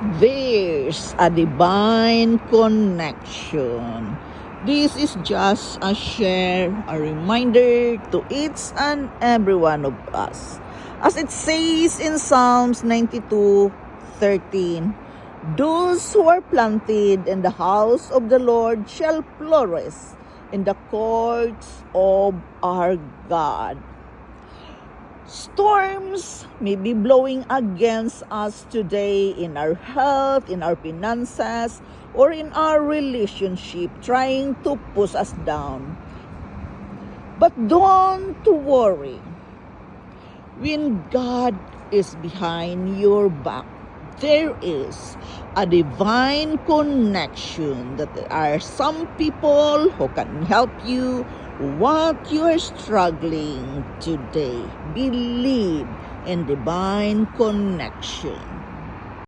There's a divine connection. This is just a share, a reminder to each and every one of us. As it says in Psalms 92:13, those who are planted in the house of the Lord shall flourish in the courts of our God. Storms may be blowing against us today in our health, in our finances, or in our relationship, trying to push us down. But don't worry. When God is behind your back, there is a divine connection that there are some people who can help you what you are struggling today. Believe in divine connection.